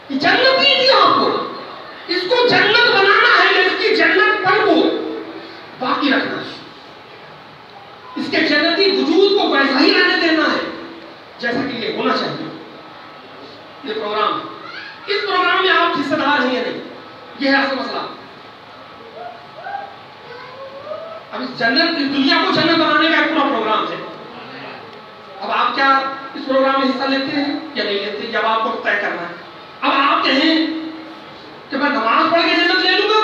جنت نہیں تھی آپ کو، اس کو جنت بنانا ہے یا اس کی جنت پن کو باقی رکھنا ہے، اس کے جنتی وجود کو ویسا ہی رہنے دینا ہے جیسا کہ یہ ہونا چاہیے۔ یہ پروگرام، اس پروگرام میں آپ حصہ دار ہیں یا نہیں، یہ ہے اصل مسئلہ۔ اب اس جنت، اس دنیا کو جنت بنانے کا ایک پورا پروگرام ہے۔ اب آپ کیا اس پروگرام میں حصہ لیتے ہیں یا نہیں لیتے، جب آپ کو طے کرنا ہے۔ اب آپ کہیں کہ میں نماز پڑھ کے جنت لے لوں گا،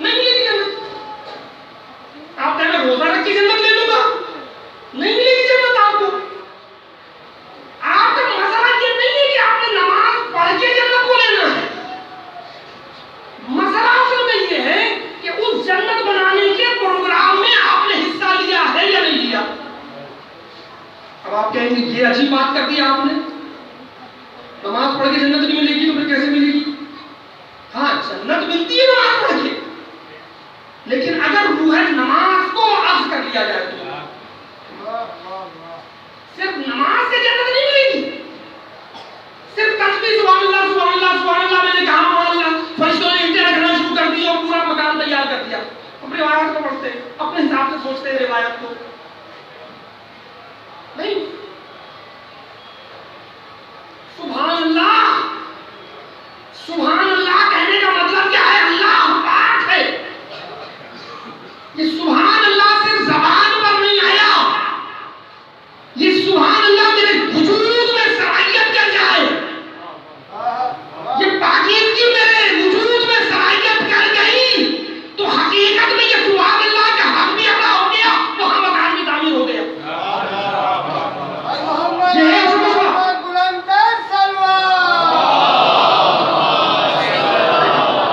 نہیں ملے گی جنت۔ آپ کہیں میں روزہ رکھ کے جنت لے لوں گا، نہیں ملے گی جنت آپ کو۔ آپ کا مسئلہ یہ نہیں ہے کہ آپ نے نماز پڑھ کے جنت کو لینا ہے، مسئلہ اصل میں یہ ہے کہ اس جنت بنانے کے پروگرام میں آپ نے حصہ لیا ہے یا نہیں لیا۔ اب آپ کہیں گے یہ عجیب بات کر دی آپ نے، نماز پڑھ کے جنت نہیں ملے گی تو پھر کیسے ملے گی؟ ہاں جنت ملتی ہے نماز پڑھ کے، لیکن اگر روح نماز کو عرض کر لیا جائے تو صرف نماز سے جنت نہیں ملے گی، صرف تسبیح سبحان اللہ سبحان اللہ سبحان اللہ میں نے کہا مان اللہ، فرشتوں نے اینٹیں رکھنا شروع کر دی اور پورا مکان تیار کر دیا۔ ہم روایات کو پڑھتے ہیں، اپنے حساب سے سوچتے ہیں روایت کو،